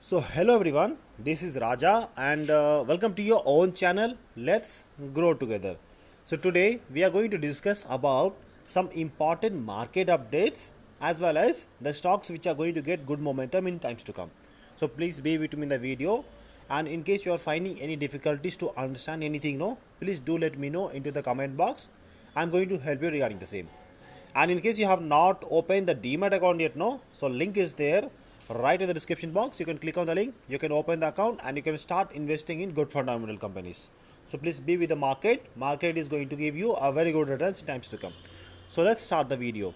So hello everyone, this is Raja and welcome to your own channel. Let's grow together. So today we are going to discuss about some important market updates as well as the stocks which are going to get good momentum in times to come. So please be with me in the video, and in case you are finding any difficulties to understand anything, no, please do let me know into the comment box. I'm going to help you regarding the same. And in case you have not opened the demat account yet, no, so link is there right in the description box. You can click on the link, you can open the account, and you can start investing in good fundamental companies. So please be with the market is going to give you a very good returns in times to come. So let's start the video.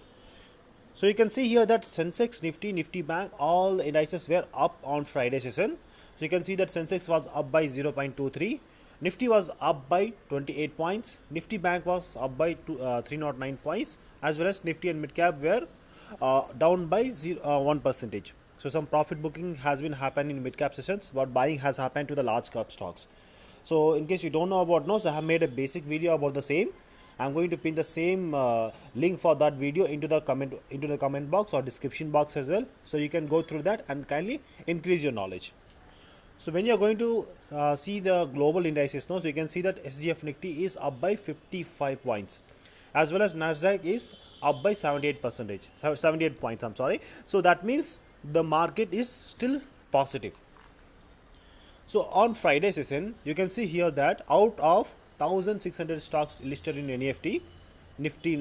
So you can see here that Sensex, Nifty Bank, all indices were up on Friday session. So you can see that Sensex was up by 0.23, Nifty was up by 28 points, Nifty Bank was up by 309 points, as well as Nifty and Midcap were down by 1%. So some profit booking has been happening in midcap sessions, but buying has happened to the large cap stocks. So in case you don't know about those, I have made a basic video about the same. I'm going to pin the same link for that video into the comment box or description box as well, so you can go through that and kindly increase your knowledge. So when you are going to see the global indices now, so you can see that SGF Nifty is up by 55 points, as well as Nasdaq is up by 78 points. I'm sorry. So that means the market is still positive. So on Friday session, you can see here that out of 1600 stocks listed in Nifty,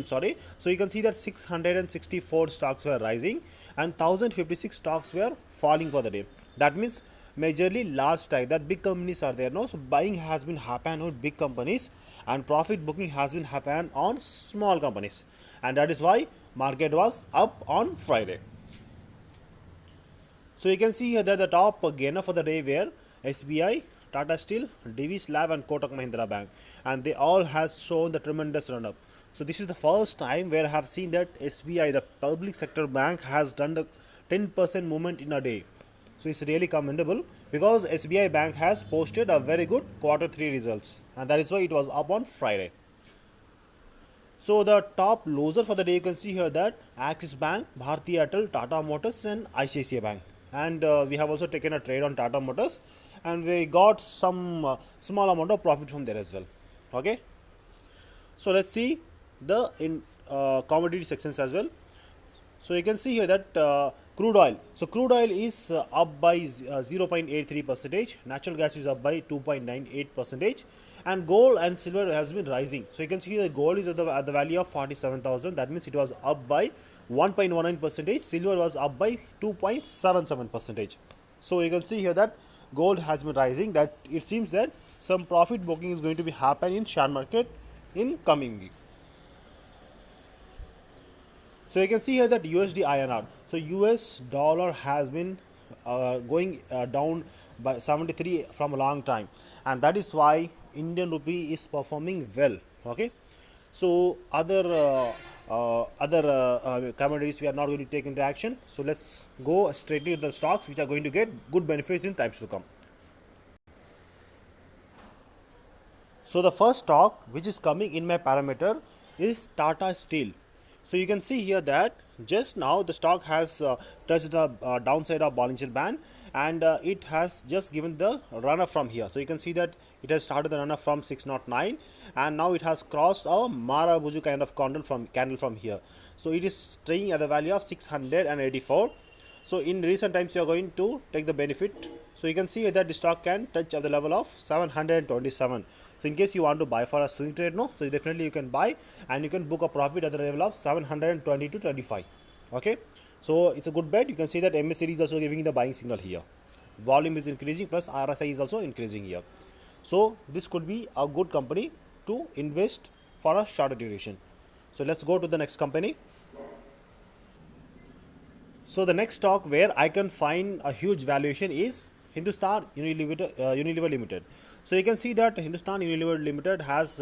sorry. So you can see that 664 stocks were rising and 1056 stocks were falling for the day. That means majorly large type, that big companies are there now. So buying has been happened on big companies and profit booking has been happened on small companies, and that is why market was up on Friday. So you can see here that the top gainer for the day were SBI, Tata Steel, Divi's Lab and Kotak Mahindra Bank, and they all have shown the tremendous run up. So this is the first time where I have seen that SBI, the public sector bank, has done the 10% movement in a day. So it's really commendable because SBI Bank has posted a very good Q3 results, and that is why it was up on Friday. So the top loser for the day, you can see here that Axis Bank, Bharti Airtel, Tata Motors and ICICI Bank. And we have also taken a trade on Tata Motors and we got some small amount of profit from there as well. Okay. So let's see the commodity sections as well. So you can see here that crude oil. So crude oil is up by 0.83%. Natural gas is up by 2.98%. And gold and silver has been rising. So you can see that gold is at the value of 47,000. That means it was up by 1.19%. Silver was up by 2.77%. So you can see here that gold has been rising. That it seems that some profit booking is going to be happen in share market in coming week. So you can see here that USD INR. So US dollar has been going down by 73 from a long time, and that is why Indian rupee is performing well. Okay, so other commodities we are not going to take into action. So let's go straight to the stocks which are going to get good benefits in times to come. So the first stock which is coming in my parameter is Tata Steel. So you can see here that just now the stock has touched the downside of Bollinger Band, and it has just given the run up from here. So you can see that it has started the run up from 609 and now it has crossed a Marabuju kind of candle from here. So it is staying at the value of 684. So in recent times you are going to take the benefit. So you can see that the stock can touch at the level of 727. So in case you want to buy for a swing trade, no, so definitely you can buy and you can book a profit at the level of 720 to 25. Okay, so it's a good bet. You can see that MACD is also giving the buying signal here. Volume is increasing plus RSI is also increasing here. So this could be a good company to invest for a shorter duration. So let's go to the next company. So the next stock where I can find a huge valuation is Hindustan Unilever Limited. So you can see that Hindustan Unilever Limited has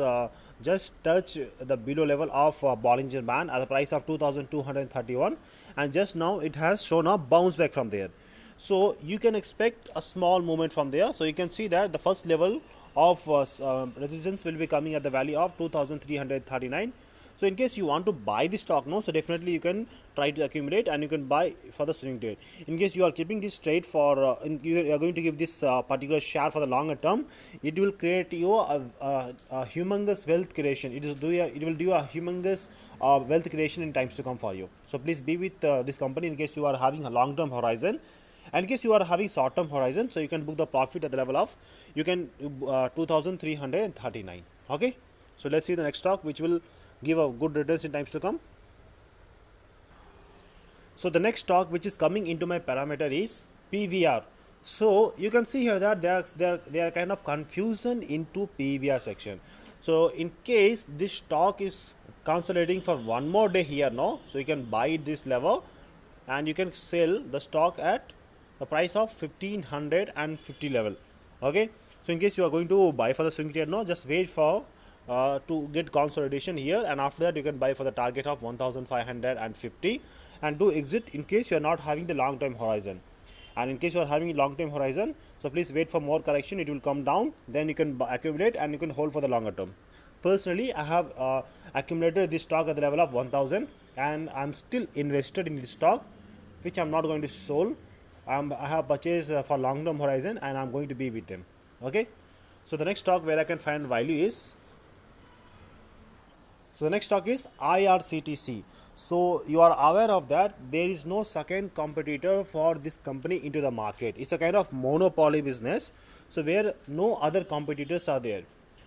just touched the below level of Bollinger Band at the price of 2231, and just now it has shown a bounce back from there. So you can expect a small movement from there. So you can see that the first level of resistance will be coming at the value of 2339. So in case you want to buy the stock, no, so definitely you can try to accumulate and you can buy for the swing trade. In case you are keeping this trade for you are going to give this particular share for the longer term, it will create you a humongous wealth creation. It will do a humongous wealth creation in times to come for you. So please be with this company in case you are having a long term horizon. And in case you are having short term horizon, so you can book the profit at the level of you can 2339. Okay, so let's see the next stock which will give a good returns in times to come. So the next stock which is coming into my parameter is PVR. So you can see here that there are kind of confusion into PVR section. So in case this stock is consolidating for one more day here, no, so you can buy this level and you can sell the stock at the price of 1550 level. Okay, so in case you are going to buy for the swing trade, no, just wait for to get consolidation here, and after that you can buy for the target of 1550 and do exit in case you are not having the long term horizon. And in case you are having long term horizon, so please wait for more correction, it will come down, then you can accumulate and you can hold for the longer term. Personally, I have accumulated this stock at the level of 1000 and I'm still invested in this stock which I'm not going to sell. I have purchased for long term horizon and I'm going to be with them. Okay, so the next stock where I can find value is, so the next stock is IRCTC. So you are aware of that there is no second competitor for this company into the market. It's a kind of monopoly business, so where no other competitors are there.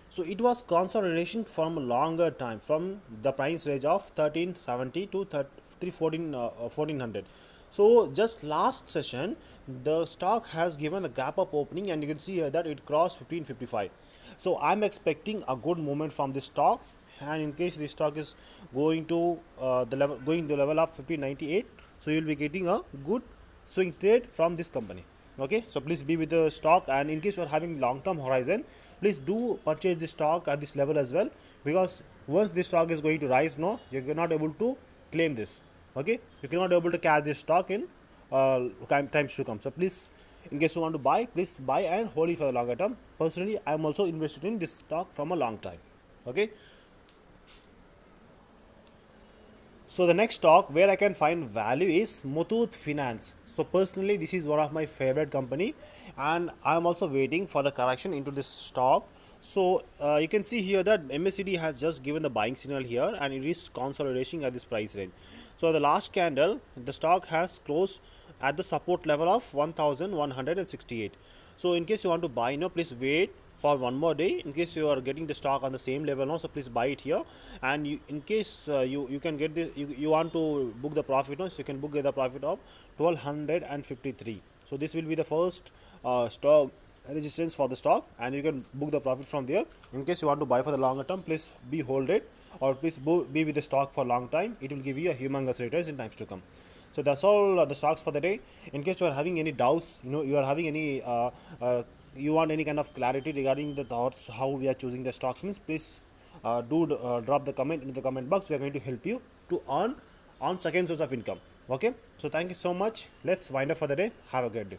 So it was consolidation from a longer time, from the price range of 1370 to 1400. So just last session the stock has given a gap up opening and you can see here that it crossed 1555. So I'm expecting a good movement from this stock, and in case this stock is going to the level of 1598, so you will be getting a good swing trade from this company. Okay, so please be with the stock, and in case you are having long term horizon, please do purchase this stock at this level as well, because once this stock is going to rise, no, you cannot able to claim this. Okay, you cannot able to catch this stock in times to come. So please, in case you want to buy, please buy and hold it for the longer term. Personally, I am also invested in this stock from a long time. Okay, so the next stock where I can find value is Muthoot Finance. So personally, this is one of my favorite company, and I am also waiting for the correction into this stock. So you can see here that MACD has just given the buying signal here, and it is consolidating at this price range. So the last candle, the stock has closed at the support level of 1168. So in case you want to buy, no, please wait for one more day. In case you are getting the stock on the same level now, so please buy it here. And in case you can get the you want to book the profit, no, so you can book the profit of 1253. So this will be the first stock resistance for the stock, and you can book the profit from there. In case you want to buy for the longer term, please be hold it, or please be with the stock for a long time. It will give you a humongous returns in times to come. So that's all the stocks for the day. In case you are having any doubts, you are having any you want any kind of clarity regarding the thoughts how we are choosing the stocks means, please drop the comment in the comment box. We are going to help you to earn on second source of income. Okay, so thank you so much. Let's wind up for the day. Have a great day.